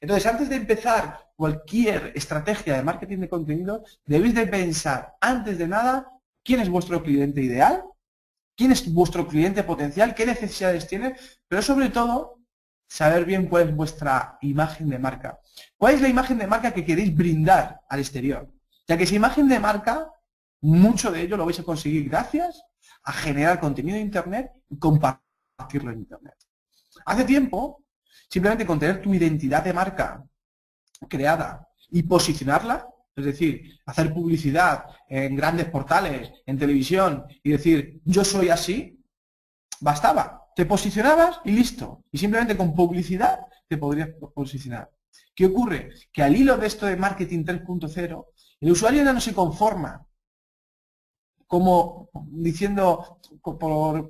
Entonces, antes de empezar cualquier estrategia de marketing de contenido, debéis de pensar, antes de nada, quién es vuestro cliente ideal, quién es vuestro cliente potencial, qué necesidades tiene, pero sobre todo, saber bien cuál es vuestra imagen de marca. ¿Cuál es la imagen de marca que queréis brindar al exterior? Ya que esa imagen de marca, mucho de ello lo vais a conseguir gracias a generar contenido en Internet y compartirlo en Internet. Hace tiempo, simplemente con tener tu identidad de marca creada y posicionarla, es decir, hacer publicidad en grandes portales, en televisión y decir, yo soy así, bastaba. Te posicionabas y listo. Y simplemente con publicidad te podrías posicionar. ¿Qué ocurre? Que al hilo de esto de marketing 3.0, el usuario ya no se conforma como diciendo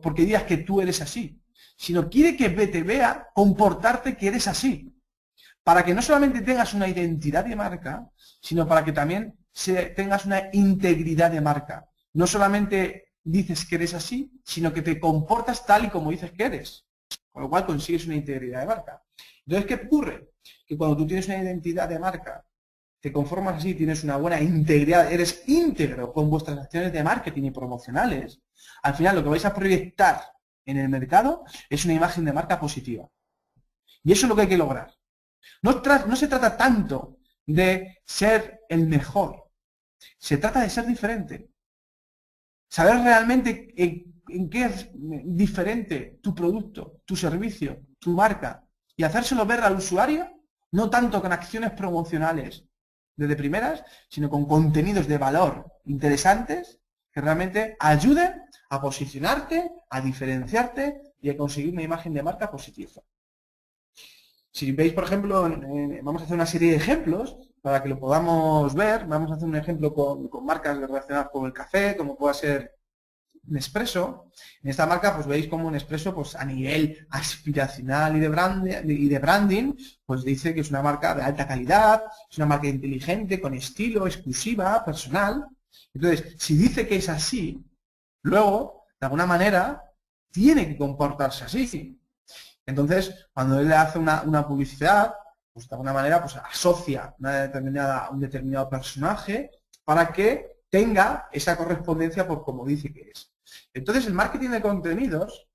porque digas que tú eres así, sino quiere que te vea comportarte que eres así, para que no solamente tengas una identidad de marca, sino para que también tengas una integridad de marca. No solamente dices que eres así, sino que te comportas tal y como dices que eres, con lo cual consigues una integridad de marca. Entonces, ¿qué ocurre? Que cuando tú tienes una identidad de marca, te conformas así, tienes una buena integridad, eres íntegro con vuestras acciones de marketing y promocionales, al final lo que vais a proyectar en el mercado es una imagen de marca positiva. Y eso es lo que hay que lograr. No se trata tanto de ser el mejor, se trata de ser diferente. Saber realmente en qué es diferente tu producto, tu servicio, tu marca, y hacérselo ver al usuario, no tanto con acciones promocionales desde primeras, sino con contenidos de valor interesantes que realmente ayuden a posicionarte, a diferenciarte y a conseguir una imagen de marca positiva. Si veis, por ejemplo, vamos a hacer una serie de ejemplos para que lo podamos ver. Vamos a hacer un ejemplo con marcas relacionadas con el café, como pueda ser Nespresso. En esta marca, pues veis como Nespresso, pues a nivel aspiracional y de branding, pues dice que es una marca de alta calidad, es una marca inteligente, con estilo, exclusiva, personal. Entonces, si dice que es así, luego, de alguna manera, tiene que comportarse así. Entonces, cuando él le hace una publicidad, pues de alguna manera pues asocia un determinado personaje para que tenga esa correspondencia por como dice que es. Entonces, el marketing de contenidos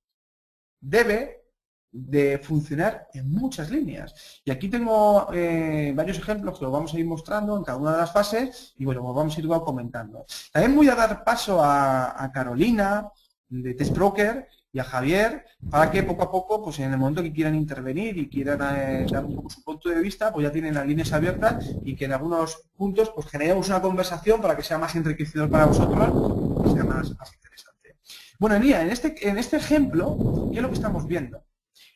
debe de funcionar en muchas líneas. Y aquí tengo varios ejemplos que los vamos a ir mostrando en cada una de las fases y bueno, pues vamos a ir comentando. También voy a dar paso a Carolina de Test Broker y a Javier para que poco a poco, pues en el momento que quieran intervenir y quieran dar un poco su punto de vista, pues ya tienen las líneas abiertas y que en algunos puntos pues generemos una conversación para que sea más enriquecedor para vosotros, que sea más interesante. Bueno, Elia, en este ejemplo, ¿qué es lo que estamos viendo?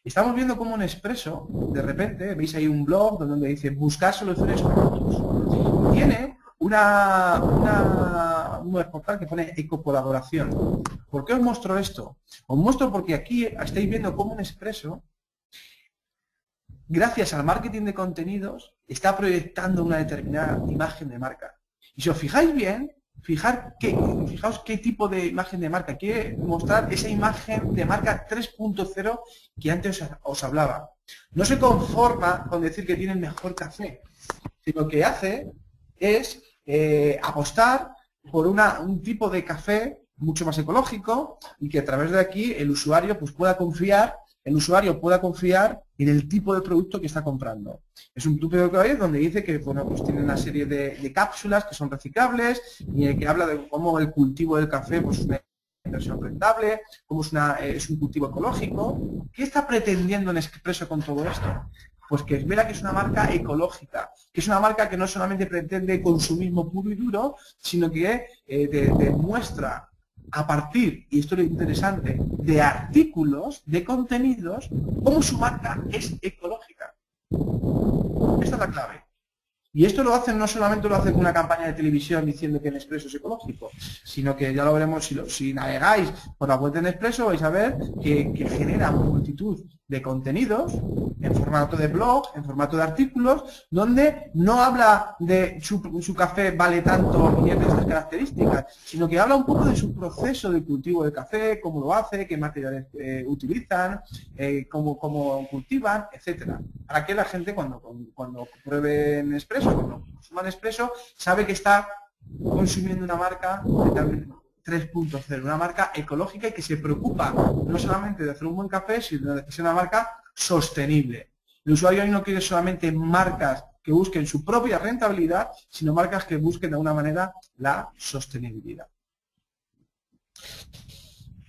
Estamos viendo cómo Nespresso, de repente, veis ahí un blog donde dice buscar soluciones con otros. Tiene un portal que pone ecocolaboración. ¿Por qué os muestro esto? Os muestro porque aquí estáis viendo cómo Nespresso, gracias al marketing de contenidos, está proyectando una determinada imagen de marca. Y si os fijáis bien, fijaos qué tipo de imagen de marca. Quiere mostrar esa imagen de marca 3.0 que antes os hablaba. No se conforma con decir que tiene el mejor café, sino que hace es apostar por un tipo de café mucho más ecológico y que a través de aquí el usuario pues pueda confiar en el tipo de producto que está comprando. Es un tipo de café donde dice que bueno, pues tiene una serie de cápsulas que son reciclables y que habla de cómo el cultivo del café pues, es una inversión rentable, cómo es un cultivo ecológico. ¿Qué está pretendiendo Nespresso con todo esto? Pues que vea que es una marca ecológica, que es una marca que no solamente pretende consumismo puro y duro, sino que demuestra a partir, y esto es lo interesante, de artículos, de contenidos, cómo su marca es ecológica. Esta es la clave. Y esto no solamente lo hace con una campaña de televisión diciendo que Nespresso es ecológico, sino que ya lo veremos si navegáis por la web de Nespresso, vais a ver que genera multitud de contenidos en formato de blog, en formato de artículos, donde no habla de su café vale tanto y tiene estas características, sino que habla un poco de su proceso de cultivo de café, cómo lo hace, qué materiales utilizan, cómo cultivan, etcétera. Para que la gente cuando pruebe Nespresso, cuando consuman Nespresso, sabe que está consumiendo una marca 3.0, una marca ecológica y que se preocupa no solamente de hacer un buen café, sino de que sea una marca sostenible. El usuario hoy no quiere solamente marcas que busquen su propia rentabilidad, sino marcas que busquen de alguna manera la sostenibilidad.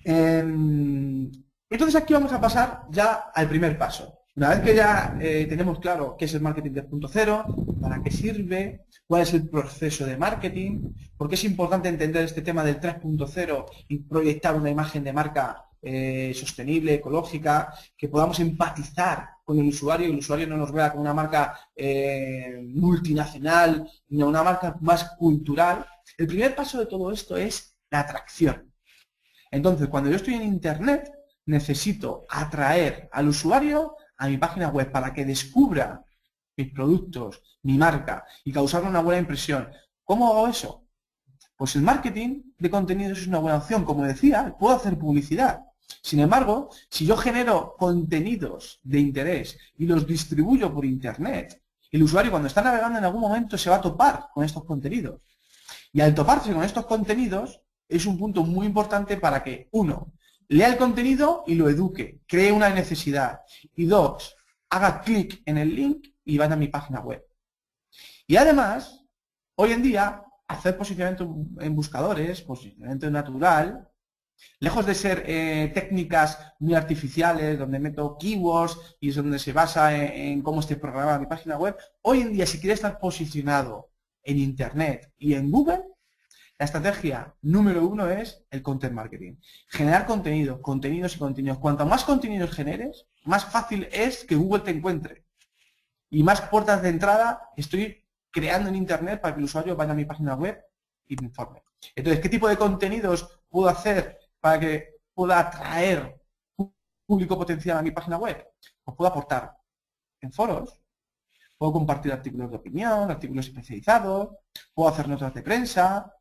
Entonces aquí vamos a pasar ya al primer paso. Una vez que ya tenemos claro qué es el marketing 3.0, para qué sirve, cuál es el proceso de marketing, por qué es importante entender este tema del 3.0 y proyectar una imagen de marca sostenible, ecológica, que podamos empatizar con el usuario y el usuario no nos vea como una marca multinacional, sino una marca más cultural. El primer paso de todo esto es la atracción. Entonces, cuando yo estoy en Internet, necesito atraer al usuario a mi página web para que descubra mis productos, mi marca y causarle una buena impresión. ¿Cómo hago eso? Pues el marketing de contenidos es una buena opción. Como decía, puedo hacer publicidad. Sin embargo, si yo genero contenidos de interés y los distribuyo por Internet, el usuario cuando está navegando en algún momento se va a topar con estos contenidos. Y al toparse con estos contenidos es un punto muy importante para que, uno, lea el contenido y lo eduque, cree una necesidad. Y dos, haga clic en el link y vaya a mi página web. Y además, hoy en día, hacer posicionamiento en buscadores, posicionamiento natural, lejos de ser técnicas muy artificiales, donde meto keywords y es donde se basa en cómo esté programada mi página web, hoy en día, si quiere estar posicionado en Internet y en Google, la estrategia número 1 es el content marketing. Generar contenido, contenidos y contenidos. Cuanto más contenidos generes, más fácil es que Google te encuentre. Y más puertas de entrada estoy creando en Internet para que el usuario vaya a mi página web y me informe. Entonces, ¿qué tipo de contenidos puedo hacer para que pueda atraer público potencial a mi página web? Pues puedo aportar en foros, puedo compartir artículos de opinión, artículos especializados, puedo hacer notas de prensa,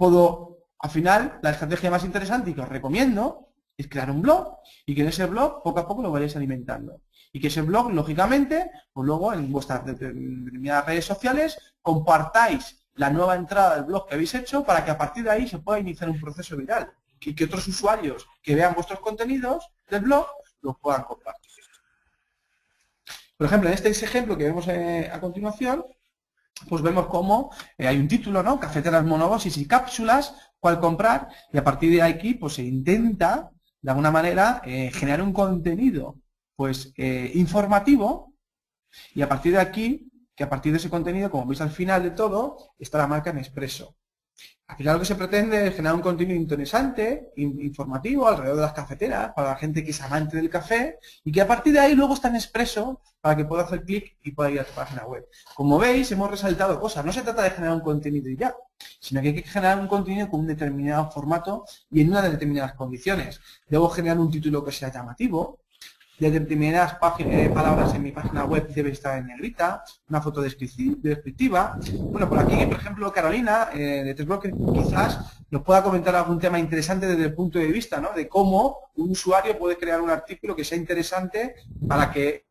al final, la estrategia más interesante y que os recomiendo es crear un blog y que en ese blog poco a poco lo vayáis alimentando. Y que ese blog, lógicamente, pues luego en vuestras determinadas redes sociales compartáis la nueva entrada del blog que habéis hecho para que a partir de ahí se pueda iniciar un proceso viral y que otros usuarios que vean vuestros contenidos del blog los puedan compartir. Por ejemplo, en este ejemplo que vemos a continuación, pues vemos cómo hay un título, ¿no? Cafeteras, monodosis y cápsulas, cuál comprar, y a partir de aquí pues se intenta, de alguna manera, generar un contenido pues informativo, y a partir de aquí, que a partir de ese contenido, como veis al final de todo, está la marca Nespresso. Al final lo que se pretende es generar un contenido interesante, informativo, alrededor de las cafeteras, para la gente que es amante del café, y que a partir de ahí luego está Nespresso para que pueda hacer clic y pueda ir a tu página web. Como veis, hemos resaltado cosas. No se trata de generar un contenido y ya, sino que hay que generar un contenido con un determinado formato y en unas determinadas condiciones. Debo generar un título que sea llamativo, de determinadas palabras en mi página web debe estar en negrita, una foto descriptiva. Bueno, por aquí, por ejemplo, Carolina, de Tresbloque, quizás nos pueda comentar algún tema interesante desde el punto de vista, ¿no? De cómo un usuario puede crear un artículo que sea interesante para que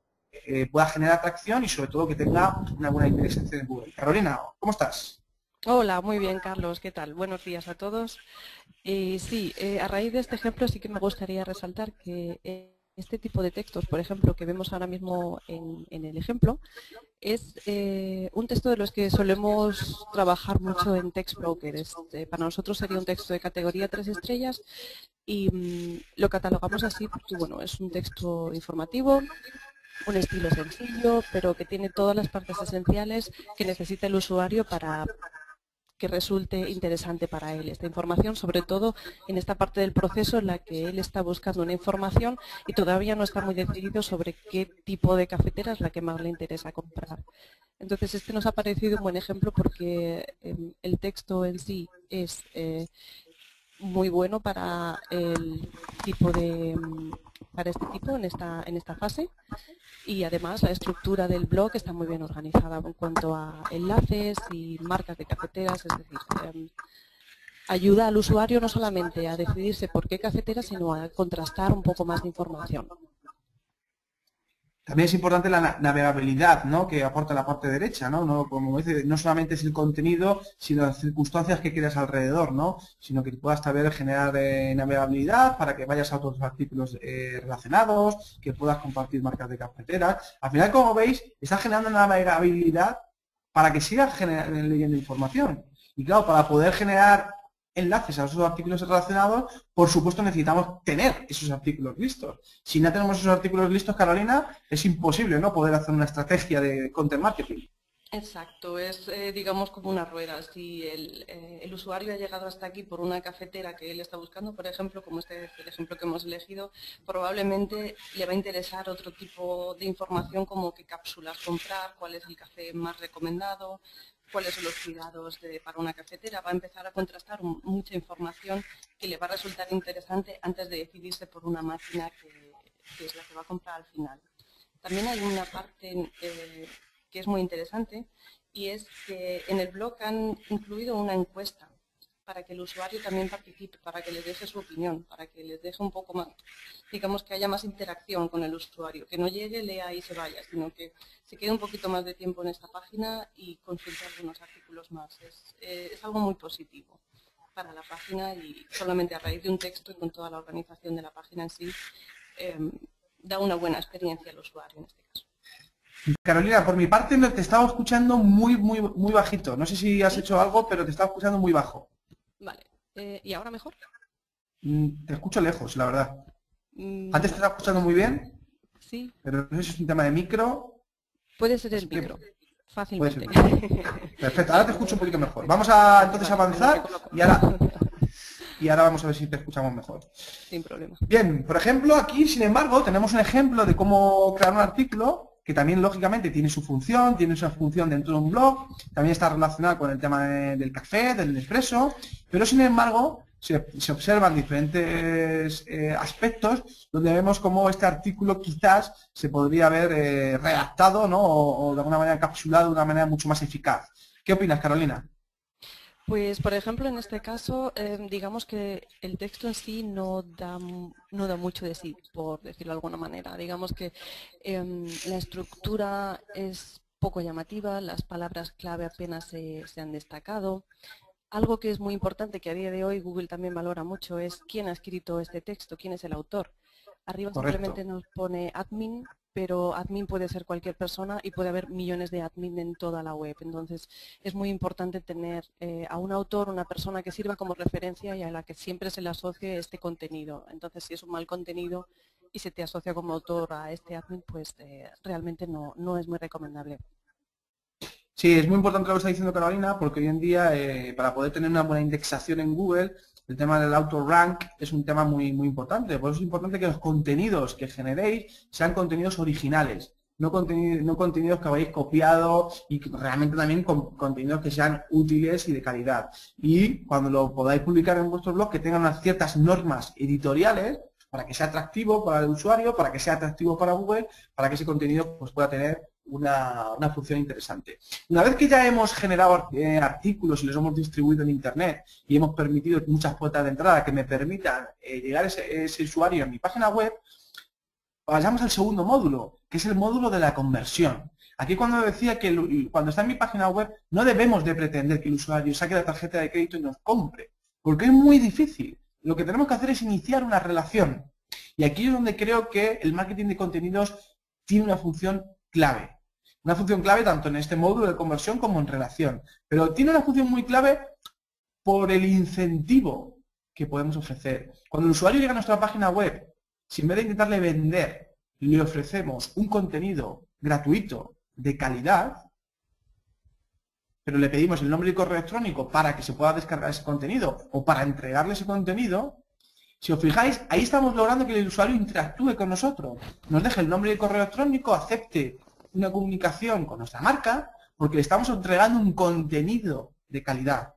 pueda generar atracción y sobre todo que tenga una buena indexación en Google. Carolina, ¿cómo estás? Hola, muy bien, Carlos, ¿qué tal? Buenos días a todos. Sí, a raíz de este ejemplo sí que me gustaría resaltar que este tipo de textos, por ejemplo, que vemos ahora mismo en el ejemplo, es un texto de los que solemos trabajar mucho en TextBroker. Para nosotros sería un texto de categoría 3 estrellas y lo catalogamos así porque, bueno, es un texto informativo, un estilo sencillo, pero que tiene todas las partes esenciales que necesita el usuario para que resulte interesante para él esta información, sobre todo en esta parte del proceso en la que él está buscando una información y todavía no está muy decidido sobre qué tipo de cafetera es la que más le interesa comprar. Entonces, este nos ha parecido un buen ejemplo porque el texto en sí es muy bueno para el tipo de para este tipo en esta fase. Y además la estructura del blog está muy bien organizada en cuanto a enlaces y marcas de cafeteras, es decir, ayuda al usuario no solamente a decidirse por qué cafetera, sino a contrastar un poco más de información. También es importante la navegabilidad, ¿no?, que aporta la parte derecha, ¿no? Como dice, no solamente es el contenido, sino las circunstancias que quieras alrededor, ¿no? Sino que puedas saber generar navegabilidad para que vayas a otros artículos relacionados, que puedas compartir marcas de cafeteras. Al final, como veis, está generando navegabilidad para que sigas leyendo información. Y claro, para poder generar enlaces a esos artículos relacionados, por supuesto necesitamos tener esos artículos listos. Si no tenemos esos artículos listos, Carolina, es imposible, ¿no?, poder hacer una estrategia de content marketing. Exacto, es digamos como una rueda. Si el usuario ha llegado hasta aquí por una cafetera que él está buscando, por ejemplo, como este es el ejemplo que hemos elegido, probablemente le va a interesar otro tipo de información como qué cápsulas comprar, cuál es el café más recomendado, cuáles son los cuidados para una cafetera. Va a empezar a contrastar mucha información que le va a resultar interesante antes de decidirse por una máquina que es la que va a comprar al final. También hay una parte que es muy interesante, y es que en el blog han incluido una encuesta para que el usuario también participe, para que les deje su opinión, para que les deje un poco más, digamos que haya más interacción con el usuario, que no llegue, lea y se vaya, sino que se quede un poquito más de tiempo en esta página y consulte algunos artículos más. Es algo muy positivo para la página, y solamente a raíz de un texto y con toda la organización de la página en sí, da una buena experiencia al usuario en este caso. Carolina, por mi parte te estaba escuchando muy bajito. No sé si has hecho algo, pero te estaba escuchando muy bajo. Vale. ¿Y ahora mejor? Te escucho lejos, la verdad. Antes te estaba escuchando muy bien. Sí. Pero no sé si es un tema de micro. Puede ser el micro. Fácilmente. Perfecto, ahora te escucho un poquito mejor. Vamos a entonces avanzar y ahora vamos a ver si te escuchamos mejor. Sin problema. Bien, por ejemplo, aquí, sin embargo, tenemos un ejemplo de cómo crear un artículo que también, lógicamente, tiene su función dentro de un blog, también está relacionado con el tema del café, del Nespresso, pero, sin embargo, se observan diferentes aspectos donde vemos cómo este artículo quizás se podría haber redactado, ¿no?, o de alguna manera encapsulado de una manera mucho más eficaz. ¿Qué opinas, Carolina? Pues, por ejemplo, en este caso, digamos que el texto en sí no da mucho de sí, por decirlo de alguna manera. Digamos que la estructura es poco llamativa, las palabras clave apenas se han destacado. Algo que es muy importante, que a día de hoy Google también valora mucho, es quién ha escrito este texto, quién es el autor. Arriba simplemente nos pone admin, pero admin puede ser cualquier persona y puede haber millones de admin en toda la web. Entonces es muy importante tener a un autor, una persona que sirva como referencia y a la que siempre se le asocie este contenido. Entonces, si es un mal contenido y se te asocia como autor a este admin, pues realmente no es muy recomendable. Sí, es muy importante lo que está diciendo Carolina, porque hoy en día, para poder tener una buena indexación en Google, el tema del auto-rank es un tema muy importante. Por eso es importante que los contenidos que generéis sean contenidos originales, no contenidos que habéis copiado, y realmente también contenidos que sean útiles y de calidad. Y cuando lo podáis publicar en vuestro blog, que tengan unas ciertas normas editoriales para que sea atractivo para el usuario, para que sea atractivo para Google, para que ese contenido pues pueda tener una función interesante. Una vez que ya hemos generado artículos y los hemos distribuido en Internet y hemos permitido muchas puertas de entrada que me permitan llegar ese usuario a mi página web, pasamos al segundo módulo, que es el módulo de la conversión. Aquí cuando decía que cuando está en mi página web no debemos de pretender que el usuario saque la tarjeta de crédito y nos compre, porque es muy difícil. Lo que tenemos que hacer es iniciar una relación. Y aquí es donde creo que el marketing de contenidos tiene una función clave. Una función clave tanto en este módulo de conversión como en relación. Pero tiene una función muy clave por el incentivo que podemos ofrecer. Cuando el usuario llega a nuestra página web, si en vez de intentarle vender, le ofrecemos un contenido gratuito de calidad, pero le pedimos el nombre y correo electrónico para que se pueda descargar ese contenido o para entregarle ese contenido, si os fijáis, ahí estamos logrando que el usuario interactúe con nosotros, nos deje el nombre y el correo electrónico, acepte una comunicación con nuestra marca, porque le estamos entregando un contenido de calidad.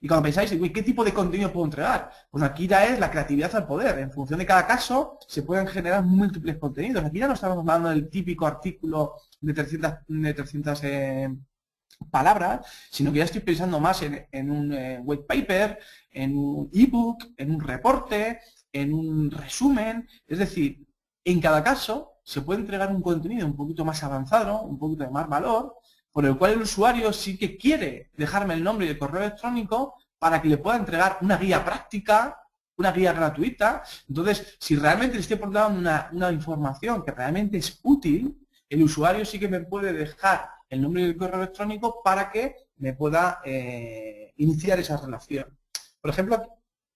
Y cuando pensáis, uy, ¿qué tipo de contenido puedo entregar? Pues aquí ya es la creatividad al poder. En función de cada caso se pueden generar múltiples contenidos. Aquí ya no estamos hablando del típico artículo de 300 palabras, sino que ya estoy pensando más en un white paper, en un ebook, en un reporte, en un resumen. Es decir, en cada caso se puede entregar un contenido un poquito más avanzado, un poquito de más valor, por el cual el usuario sí que quiere dejarme el nombre y el correo electrónico para que le pueda entregar una guía práctica, una guía gratuita. Entonces, si realmente le estoy aportando una información que realmente es útil, el usuario sí que me puede dejar el nombre y el correo electrónico para que me pueda iniciar esa relación. Por ejemplo,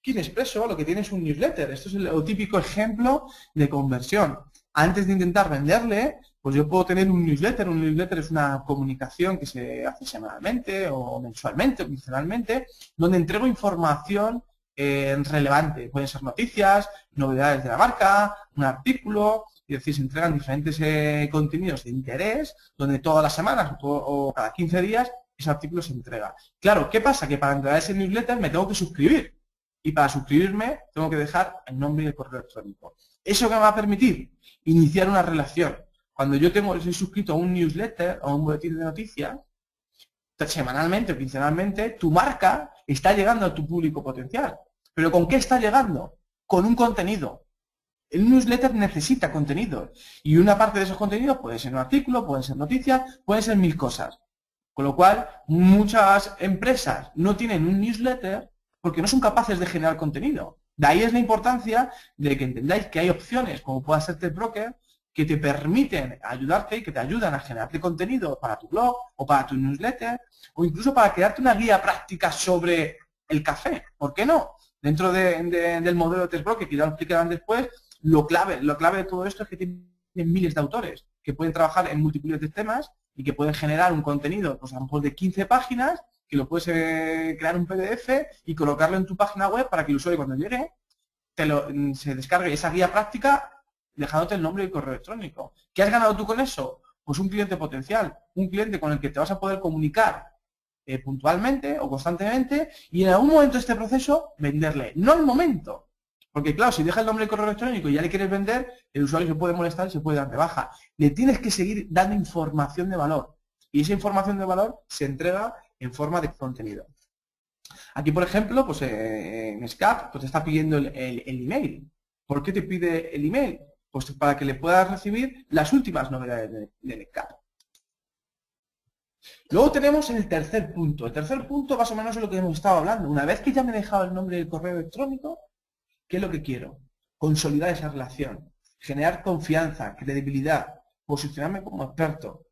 aquí en Expresso lo que tiene es un newsletter. Esto es el típico ejemplo de conversión. Antes de intentar venderle, pues yo puedo tener un newsletter. Un newsletter es una comunicación que se hace semanalmente o mensualmente o quincenalmente, donde entrego información relevante. Pueden ser noticias, novedades de la marca, un artículo. Es decir, se entregan diferentes contenidos de interés, donde todas las semanas o cada 15 días ese artículo se entrega. Claro, ¿qué pasa? Que para entregar ese newsletter me tengo que suscribir. Y para suscribirme tengo que dejar el nombre y el correo electrónico. ¿Eso qué me va a permitir? Iniciar una relación. Cuando yo soy suscrito a un newsletter o a un boletín de noticias, semanalmente o quincenalmente, tu marca está llegando a tu público potencial. ¿Pero con qué está llegando? Con un contenido. El newsletter necesita contenido. Y una parte de esos contenidos puede ser un artículo, pueden ser noticias, pueden ser 1000 cosas. Con lo cual, muchas empresas no tienen un newsletter porque no son capaces de generar contenido. De ahí es la importancia de que entendáis que hay opciones, como pueda ser TechBroker, que te permiten ayudarte y que te ayudan a generarte contenido para tu blog o para tu newsletter o incluso para crearte una guía práctica sobre el café. ¿Por qué no? Dentro del modelo de TechBroker, que ya lo explicarán después, lo clave de todo esto es que tienen miles de autores que pueden trabajar en múltiples de temas y que pueden generar un contenido, pues a lo mejor de 15 páginas, que lo puedes crear un PDF y colocarlo en tu página web para que el usuario cuando llegue se descargue esa guía práctica dejándote el nombre y el correo electrónico. ¿Qué has ganado tú con eso? Pues un cliente potencial, un cliente con el que te vas a poder comunicar puntualmente o constantemente y en algún momento de este proceso venderle, no al momento. Porque claro, si deja el nombre y el correo electrónico y ya le quieres vender, el usuario se puede molestar y se puede dar de baja. Le tienes que seguir dando información de valor. Y esa información de valor se entrega en forma de contenido. Aquí, por ejemplo, pues en SCAP pues te está pidiendo el email. ¿Por qué te pide el email? Pues para que le puedas recibir las últimas novedades del SCAP. Luego tenemos el tercer punto. El tercer punto más o menos es lo que hemos estado hablando. Una vez que ya me he dejado el nombre y el correo electrónico, ¿qué es lo que quiero? Consolidar esa relación, generar confianza, credibilidad, posicionarme como experto.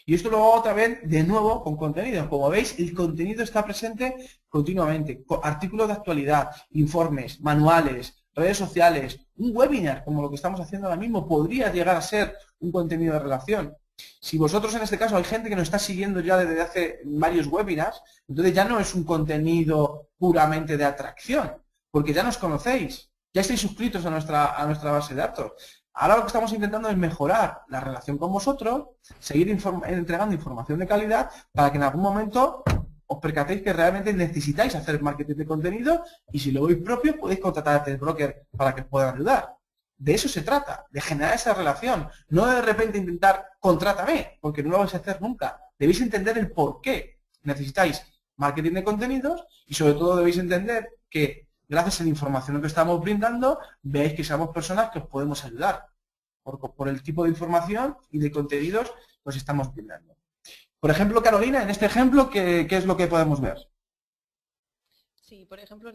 Y esto lo hago otra vez de nuevo con contenido. Como veis, el contenido está presente continuamente. Artículos de actualidad, informes, manuales, redes sociales, un webinar, como lo que estamos haciendo ahora mismo, podría llegar a ser un contenido de relación. Si vosotros en este caso hay gente que nos está siguiendo ya desde hace varios webinars, entonces ya no es un contenido puramente de atracción, porque ya nos conocéis, ya estáis suscritos a nuestra base de datos. Ahora lo que estamos intentando es mejorar la relación con vosotros, seguir entregando información de calidad para que en algún momento os percatéis que realmente necesitáis hacer marketing de contenido y si lo veis propio podéis contratar a TechBroker para que os puedan ayudar. De eso se trata, de generar esa relación. No de repente intentar contrátame, porque no lo vais a hacer nunca. Debéis entender el por qué necesitáis marketing de contenidos y sobre todo debéis entender que gracias a la información que estamos brindando, veis que somos personas que os podemos ayudar por el tipo de información y de contenidos que os estamos brindando. Por ejemplo, Carolina, en este ejemplo, ¿qué es lo que podemos ver? Sí, por ejemplo,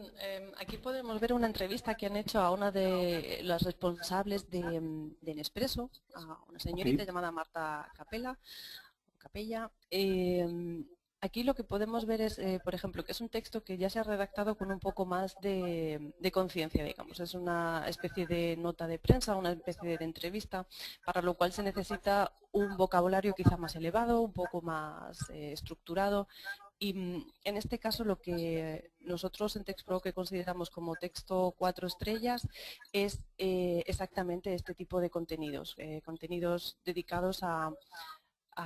aquí podemos ver una entrevista que han hecho a una de las responsables de Nespresso, a una señorita llamada Marta Capella. Aquí lo que podemos ver es, por ejemplo, que es un texto que ya se ha redactado con un poco más de conciencia, digamos. Es una especie de nota de prensa, una especie de entrevista, para lo cual se necesita un vocabulario quizá más elevado, un poco más estructurado. Y en este caso lo que nosotros en TechBroker consideramos como texto 4 estrellas es exactamente este tipo de contenidos, contenidos dedicados a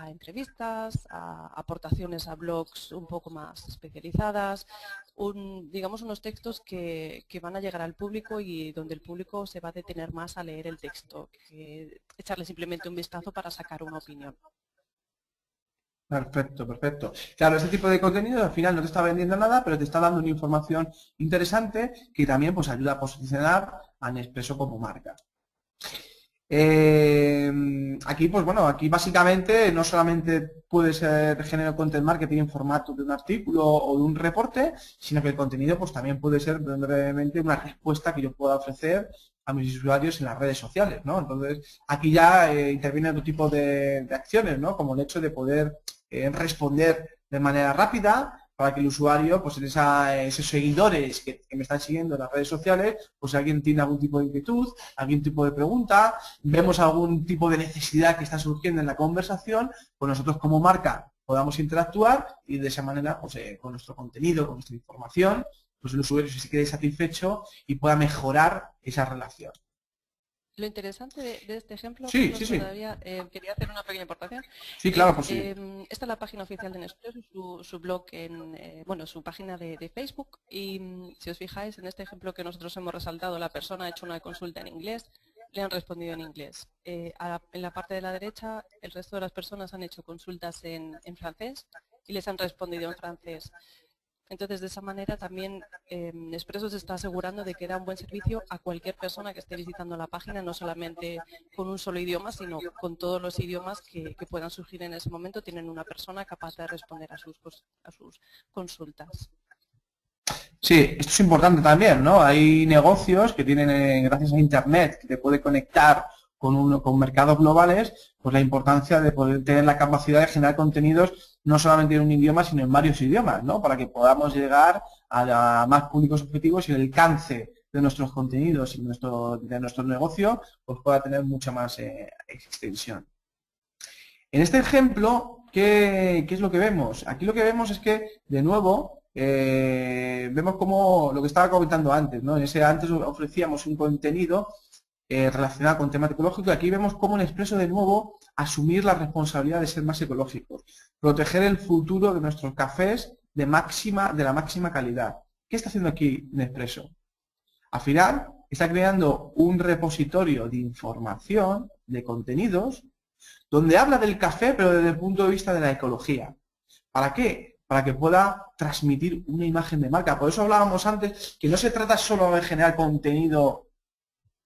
entrevistas, a aportaciones a blogs un poco más especializadas, digamos, unos textos que van a llegar al público y donde el público se va a detener más a leer el texto, que echarle simplemente un vistazo para sacar una opinión. Perfecto, perfecto. Claro, este tipo de contenido al final no te está vendiendo nada, pero te está dando una información interesante que también pues ayuda a posicionar a Nespresso como marca. Aquí, pues bueno, aquí básicamente no solamente puede ser género content marketing en formato de un artículo o de un reporte, sino que el contenido pues también puede ser brevemente una respuesta que yo pueda ofrecer a mis usuarios en las redes sociales, ¿no? Entonces, aquí ya interviene otro tipo de acciones, ¿no? Como el hecho de poder responder de manera rápida para que el usuario, pues en esos seguidores que me están siguiendo en las redes sociales, pues si alguien tiene algún tipo de inquietud, algún tipo de pregunta, vemos algún tipo de necesidad que está surgiendo en la conversación, pues nosotros como marca podamos interactuar y de esa manera, pues con nuestro contenido, con nuestra información, pues el usuario se quede satisfecho y pueda mejorar esa relación. Lo interesante de este ejemplo, Sí, Carlos, sí, sí. todavía quería hacer una pequeña aportación. Sí, claro, pues sí. Esta es la página oficial de Nespresso, su blog, bueno, su página de Facebook. Y si os fijáis, en este ejemplo que nosotros hemos resaltado, la persona ha hecho una consulta en inglés, le han respondido en inglés. En la parte de la derecha, el resto de las personas han hecho consultas en francés y les han respondido en francés. Entonces, de esa manera también Nespresso se está asegurando de que da un buen servicio a cualquier persona que esté visitando la página, no solamente con un solo idioma, sino con todos los idiomas que puedan surgir en ese momento. Tienen una persona capaz de responder a sus consultas. Sí, esto es importante también, ¿no? Hay negocios que tienen, gracias a Internet, que te puede conectar con mercados globales, pues la importancia de poder tener la capacidad de generar contenidos no solamente en un idioma, sino en varios idiomas, ¿no? Para que podamos llegar a más públicos objetivos y el alcance de nuestros contenidos y de nuestro negocio pues pueda tener mucha más extensión. En este ejemplo, ¿qué es lo que vemos? Aquí lo que vemos es que, de nuevo, vemos como lo que estaba comentando antes, ¿no? Antes ofrecíamos un contenido relacionada con temas ecológicos. Aquí vemos cómo Nespresso de nuevo asumir la responsabilidad de ser más ecológicos, proteger el futuro de nuestros cafés de la máxima calidad. ¿Qué está haciendo aquí Nespresso? Al final está creando un repositorio de información, de contenidos, donde habla del café, pero desde el punto de vista de la ecología. ¿Para qué? Para que pueda transmitir una imagen de marca. Por eso hablábamos antes que no se trata solo de generar contenido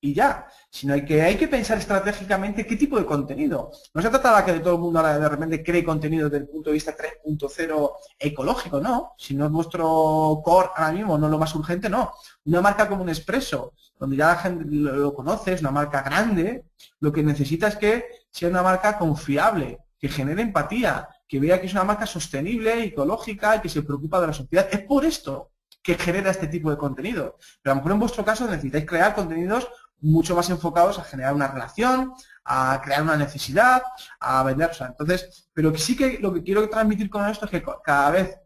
y ya, sino hay que pensar estratégicamente qué tipo de contenido. No se trata de que todo el mundo ahora de repente cree contenido desde el punto de vista 3.0 ecológico, no. Si no es vuestro core ahora mismo, no es lo más urgente, no. Una marca como un Nespresso, donde ya la gente lo conoce, es una marca grande, lo que necesita es que sea una marca confiable, que genere empatía, que vea que es una marca sostenible, ecológica y que se preocupa de la sociedad. Es por esto que genera este tipo de contenido. Pero a lo mejor en vuestro caso necesitáis crear contenidos mucho más enfocados a generar una relación, a crear una necesidad, a vender. O sea, entonces, pero que sí que lo que quiero transmitir con esto es que cada vez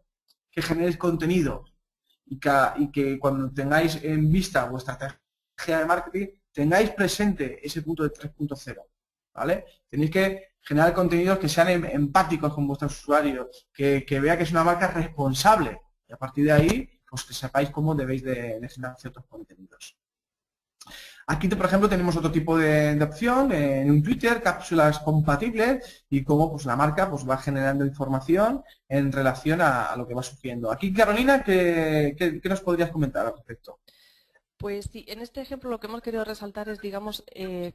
que generéis contenido y que cuando tengáis en vista vuestra estrategia de marketing, tengáis presente ese punto de 3.0, ¿vale? Tenéis que generar contenidos que sean empáticos con vuestros usuarios, que vea que es una marca responsable y a partir de ahí, pues que sepáis cómo debéis de generar ciertos contenidos. Aquí, por ejemplo, tenemos otro tipo de opción en un Twitter, cápsulas compatibles y cómo pues, la marca pues, va generando información en relación a lo que va surgiendo. Aquí, Carolina, ¿qué nos podrías comentar al respecto? Pues sí, en este ejemplo lo que hemos querido resaltar es, digamos,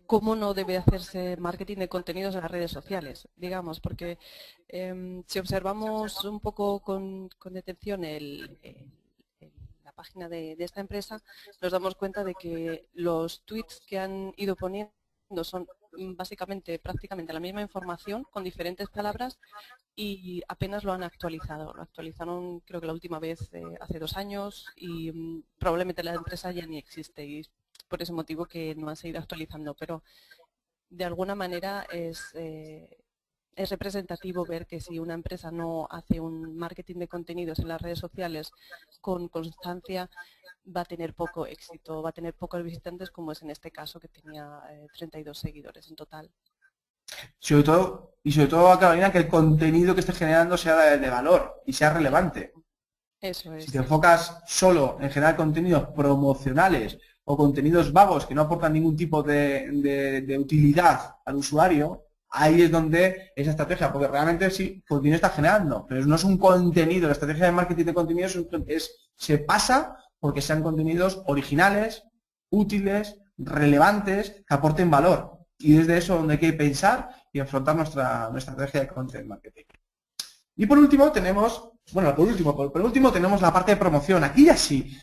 cómo no debe hacerse marketing de contenidos en las redes sociales, digamos, porque si observamos un poco con detención la página de esta empresa, nos damos cuenta de que los tweets que han ido poniendo son básicamente prácticamente la misma información con diferentes palabras y apenas lo han actualizado. Lo actualizaron creo que la última vez hace 2 años y probablemente la empresa ya ni existe y es por ese motivo que no han seguido actualizando, pero de alguna manera es representativo ver que si una empresa no hace un marketing de contenidos en las redes sociales con constancia, va a tener poco éxito, va a tener pocos visitantes, como es en este caso que tenía 32 seguidores en total. Sobre todo, Carolina, que el contenido que esté generando sea de valor y sea relevante. Eso Si es, te sí. enfocas solo en generar contenidos promocionales o contenidos vagos que no aportan ningún tipo de utilidad al usuario, ahí es donde esa estrategia, porque realmente sí, contenido está generando, pero no es un contenido. La estrategia de marketing de contenidos se pasa porque sean contenidos originales, útiles, relevantes, que aporten valor. Y desde eso donde hay que pensar y afrontar nuestra estrategia de content marketing. Y por último tenemos, bueno, por último tenemos la parte de promoción. Aquí ya sí,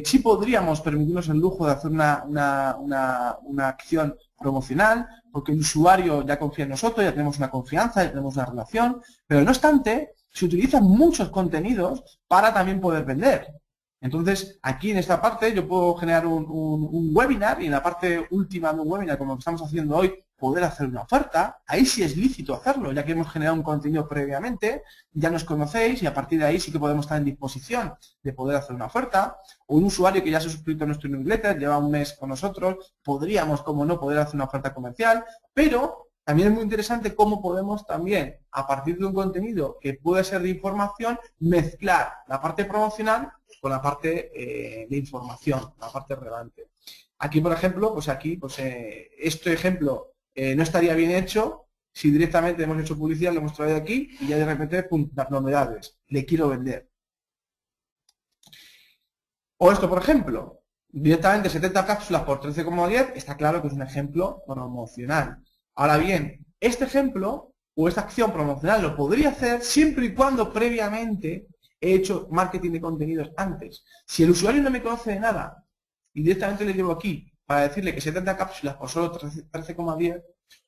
sí podríamos permitirnos el lujo de hacer una acción promocional, porque el usuario ya confía en nosotros, ya tenemos una confianza, ya tenemos una relación, pero no obstante, se utilizan muchos contenidos para también poder vender. Entonces, aquí en esta parte yo puedo generar un webinar y en la parte última de un webinar, como lo que estamos haciendo hoy, poder hacer una oferta. Ahí sí es lícito hacerlo, ya que hemos generado un contenido previamente, ya nos conocéis y a partir de ahí sí que podemos estar en disposición de poder hacer una oferta. O un usuario que ya se ha suscrito a nuestro newsletter, lleva un mes con nosotros, podríamos, como no, poder hacer una oferta comercial, pero también es muy interesante cómo podemos también, a partir de un contenido que puede ser de información, mezclar la parte promocional con la parte de información, la parte relevante. Aquí, por ejemplo, este ejemplo no estaría bien hecho si directamente hemos hecho publicidad, lo hemos traído aquí y ya de repente, pum, las novedades, le quiero vender. O esto, por ejemplo, directamente 70 cápsulas por 13,10, está claro que es un ejemplo promocional. Ahora bien, este ejemplo o esta acción promocional lo podría hacer siempre y cuando previamente he hecho marketing de contenidos antes. Si el usuario no me conoce de nada y directamente le llevo aquí para decirle que 70 cápsulas por solo 13,10,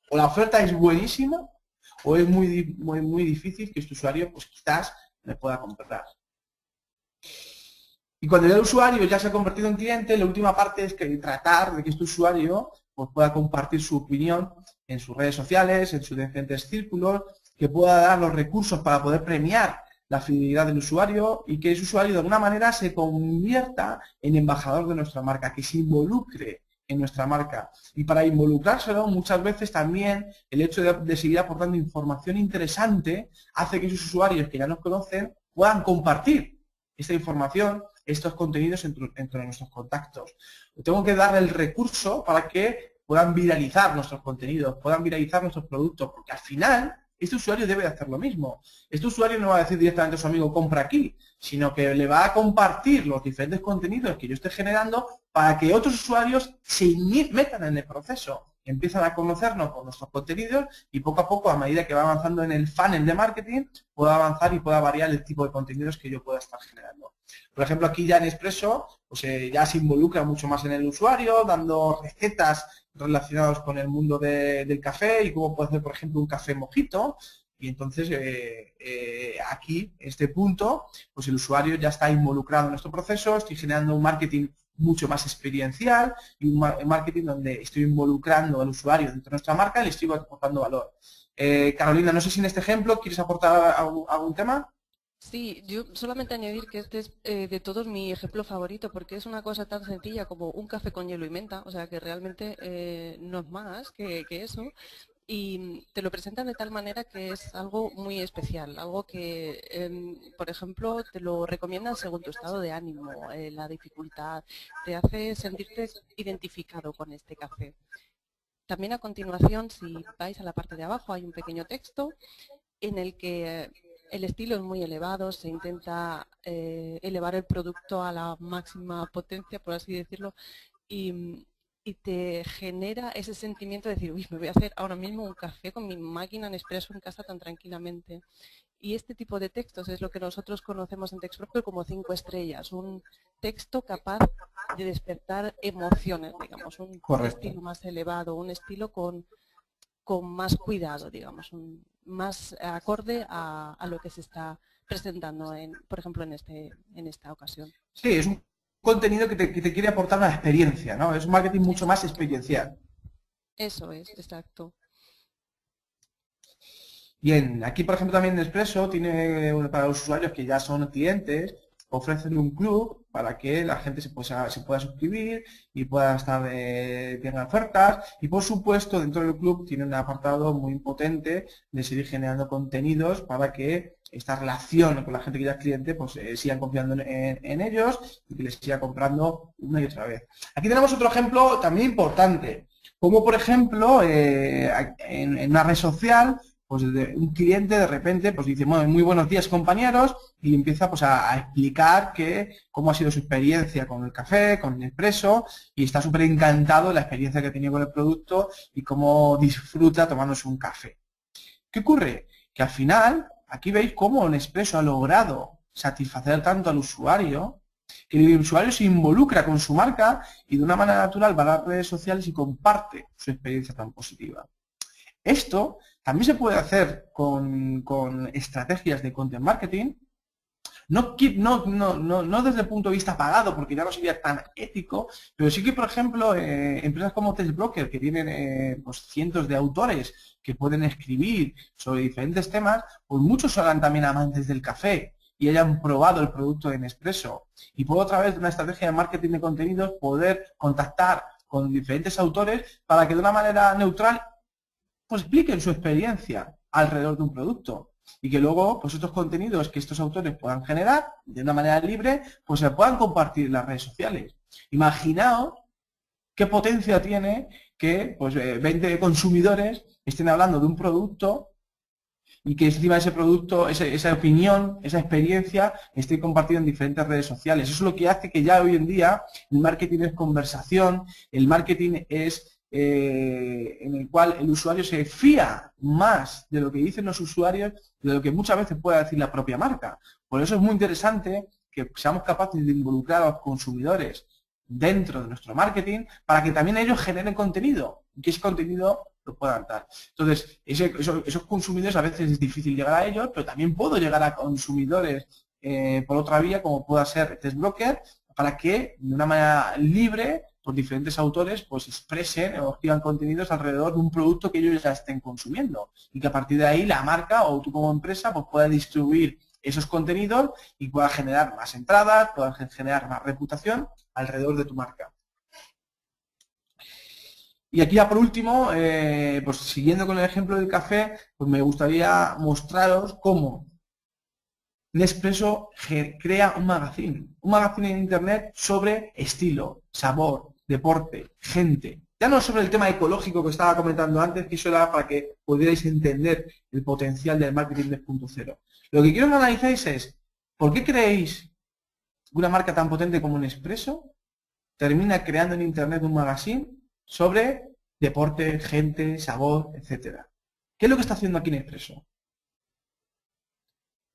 o la oferta es buenísima o es muy difícil que este usuario pues quizás me pueda comprar. Y cuando ya el usuario ya se ha convertido en cliente, la última parte es que tratar de que este usuario pues, pueda compartir su opinión en sus redes sociales, en sus diferentes círculos, que pueda dar los recursos para poder premiar la fidelidad del usuario y que ese usuario de alguna manera se convierta en embajador de nuestra marca, que se involucre en nuestra marca. Y para involucrárselo, muchas veces también el hecho de seguir aportando información interesante hace que esos usuarios que ya nos conocen puedan compartir esta información, estos contenidos entre nuestros contactos. Tengo que darle el recurso para que puedan viralizar nuestros contenidos, puedan viralizar nuestros productos, porque al final este usuario debe de hacer lo mismo. Este usuario no va a decir directamente a su amigo compra aquí, sino que le va a compartir los diferentes contenidos que yo esté generando para que otros usuarios se metan en el proceso, empiezan a conocernos con nuestros contenidos y poco a poco, a medida que va avanzando en el funnel de marketing, pueda avanzar y pueda variar el tipo de contenidos que yo pueda estar generando. Por ejemplo, aquí ya en Expresso, pues ya se involucra mucho más en el usuario, dando recetas relacionadas con el mundo del café y cómo puede hacer, por ejemplo, un café mojito. Y entonces, aquí, en este punto, pues el usuario ya está involucrado en nuestro proceso, estoy generando un marketing mucho más experiencial y un marketing donde estoy involucrando al usuario dentro de nuestra marca y le estoy aportando valor. Carolina, no sé si en este ejemplo quieres aportar algún tema. Sí, yo solamente añadir que este es de todos mi ejemplo favorito, porque es una cosa tan sencilla como un café con hielo y menta, o sea que realmente no es más que eso, y te lo presentan de tal manera que es algo muy especial, algo que, por ejemplo, te lo recomiendan según tu estado de ánimo, la dificultad, te hace sentirte identificado con este café. También a continuación, si vais a la parte de abajo, hay un pequeño texto en el que el estilo es muy elevado, se intenta elevar el producto a la máxima potencia, por así decirlo, y te genera ese sentimiento de decir, uy, me voy a hacer ahora mismo un café con mi máquina Nespresso en casa tan tranquilamente. Y este tipo de textos es lo que nosotros conocemos en TextProper como 5 estrellas, un texto capaz de despertar emociones, digamos, un Correcto. estilo más elevado, un estilo con más cuidado, digamos, más acorde a lo que se está presentando, por ejemplo, en esta ocasión. Sí, es un contenido que te quiere aportar una experiencia, ¿no? Es un marketing mucho más experiencial. Eso es, exacto. Bien, aquí por ejemplo también Nespresso tiene para los usuarios que ya son clientes, ofrecen un club para que la gente se pueda suscribir y pueda estar bien ofertas. Y por supuesto dentro del club tiene un apartado muy potente de seguir generando contenidos para que esta relación con la gente que ya es cliente, pues sigan confiando en ellos y que les siga comprando una y otra vez. Aquí tenemos otro ejemplo también importante, como por ejemplo en una red social, pues un cliente de repente pues dice, bueno, muy buenos días compañeros, y empieza pues a explicar cómo ha sido su experiencia con el café, con el Nespresso, y está súper encantado de la experiencia que ha tenido con el producto y cómo disfruta tomándose un café. ¿Qué ocurre? Que al final, aquí veis cómo Nespresso ha logrado satisfacer tanto al usuario, que el usuario se involucra con su marca y de una manera natural va a las redes sociales y comparte su experiencia tan positiva. Esto también se puede hacer con estrategias de content marketing, no desde el punto de vista pagado, porque ya no sería tan ético, pero sí que, por ejemplo, empresas como TestBroker, que tienen pues, cientos de autores que pueden escribir sobre diferentes temas, pues muchos serán también amantes del café y hayan probado el producto de Nespresso. Y puedo, a través de una estrategia de marketing de contenidos, poder contactar con diferentes autores para que de una manera neutral pues expliquen su experiencia alrededor de un producto y que luego pues estos contenidos que estos autores puedan generar de una manera libre pues se puedan compartir en las redes sociales. Imaginaos qué potencia tiene que pues 20 consumidores estén hablando de un producto y que encima de ese producto, esa opinión, esa experiencia esté compartida en diferentes redes sociales. Eso es lo que hace que ya hoy en día el marketing es conversación, el marketing es en el cual el usuario se fía más de lo que dicen los usuarios de lo que muchas veces puede decir la propia marca. Por eso es muy interesante que seamos capaces de involucrar a los consumidores dentro de nuestro marketing para que también ellos generen contenido y que ese contenido lo puedan dar. Entonces, esos consumidores a veces es difícil llegar a ellos, pero también puedo llegar a consumidores por otra vía, como pueda ser TestBroker, para que de una manera libre pues diferentes autores pues expresen o escriban contenidos alrededor de un producto que ellos ya estén consumiendo y que a partir de ahí la marca o tú como empresa pues pueda distribuir esos contenidos y pueda generar más entradas, pueda generar más reputación alrededor de tu marca. Y aquí ya por último, pues siguiendo con el ejemplo del café, pues me gustaría mostraros cómo Nespresso crea un magazine en internet sobre estilo, sabor, deporte, gente. Ya no sobre el tema ecológico que estaba comentando antes, que eso era para que pudierais entender el potencial del marketing 2.0. Lo que quiero que analicéis es, ¿por qué creéis que una marca tan potente como Nespresso termina creando en internet un magazine sobre deporte, gente, sabor, etcétera? ¿Qué es lo que está haciendo aquí Nespresso?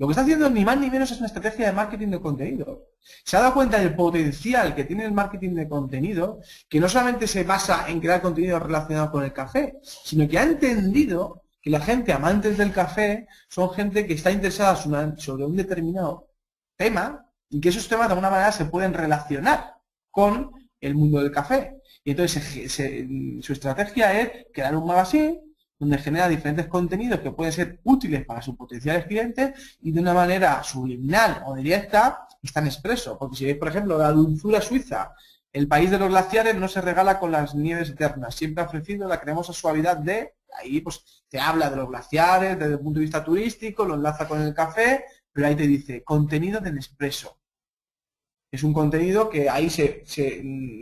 Lo que está haciendo ni más ni menos es una estrategia de marketing de contenido. Se ha dado cuenta del potencial que tiene el marketing de contenido, que no solamente se basa en crear contenido relacionado con el café, sino que ha entendido que la gente amantes del café son gente que está interesada sobre un determinado tema y que esos temas de alguna manera se pueden relacionar con el mundo del café. Y entonces su estrategia es crear un magazine donde genera diferentes contenidos que pueden ser útiles para sus potenciales clientes y de una manera subliminal o directa está Nespresso. Porque si veis, por ejemplo, la dulzura suiza, el país de los glaciares no se regala con las nieves eternas, siempre ha ofrecido la cremosa suavidad de, ahí pues te habla de los glaciares desde el punto de vista turístico, lo enlaza con el café, pero ahí te dice contenido de Nespresso. Es un contenido que ahí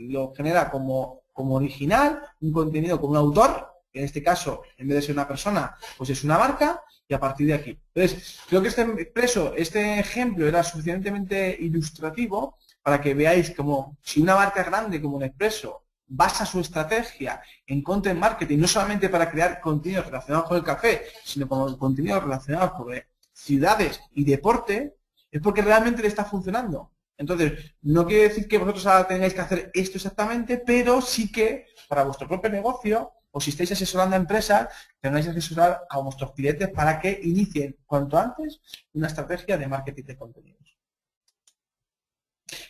lo genera como original, un contenido con un autor, en este caso, en vez de ser una persona, pues es una marca, y a partir de aquí. Entonces, creo que este ejemplo era suficientemente ilustrativo para que veáis como si una marca grande como Nespresso basa su estrategia en content marketing, no solamente para crear contenidos relacionados con el café, sino como contenidos relacionados con ciudades y deporte, es porque realmente le está funcionando. Entonces, no quiere decir que vosotros ahora tengáis que hacer esto exactamente, pero sí que para vuestro propio negocio, o si estáis asesorando a empresas, tengáis que asesorar a vuestros clientes para que inicien cuanto antes una estrategia de marketing de contenidos.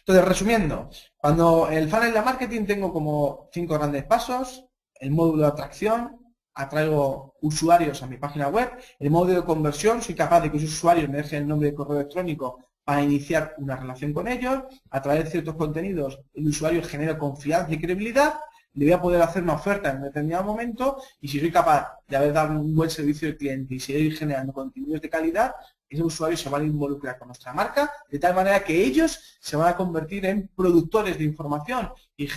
Entonces, resumiendo, cuando el funnel de marketing tengo como 5 grandes pasos: el módulo de atracción, atraigo usuarios a mi página web; el módulo de conversión, soy capaz de que esos usuarios me dejen el nombre de correo electrónico para iniciar una relación con ellos; a través de ciertos contenidos el usuario genera confianza y credibilidad, le voy a poder hacer una oferta en un determinado momento, y si soy capaz de haber dado un buen servicio al cliente y seguir generando contenidos de calidad, esos usuarios se van a involucrar con nuestra marca, de tal manera que ellos se van a convertir en productores de información y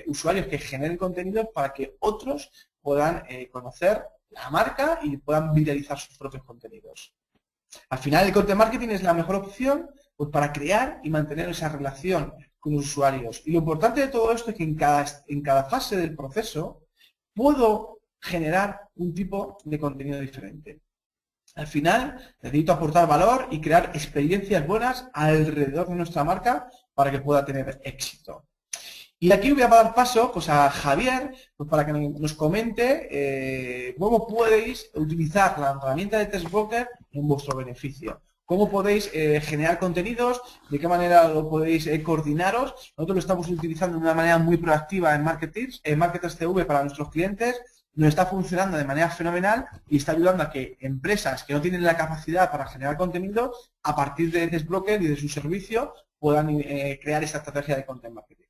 usuarios que generen contenidos para que otros puedan conocer la marca y puedan viralizar sus propios contenidos. Al final, el content marketing es la mejor opción pues, para crear y mantener esa relación con los usuarios. Y lo importante de todo esto es que en cada fase del proceso puedo generar un tipo de contenido diferente. Al final, necesito aportar valor y crear experiencias buenas alrededor de nuestra marca para que pueda tener éxito. Y aquí voy a dar paso pues, a Javier pues, para que nos comente cómo podéis utilizar la herramienta de Test Broker en vuestro beneficio. Cómo podéis generar contenidos, de qué manera lo podéis coordinaros. Nosotros lo estamos utilizando de una manera muy proactiva en Marketers TV para nuestros clientes. Nos está funcionando de manera fenomenal y está ayudando a que empresas que no tienen la capacidad para generar contenido, a partir de Test Broker y de su servicio, puedan crear esta estrategia de content marketing.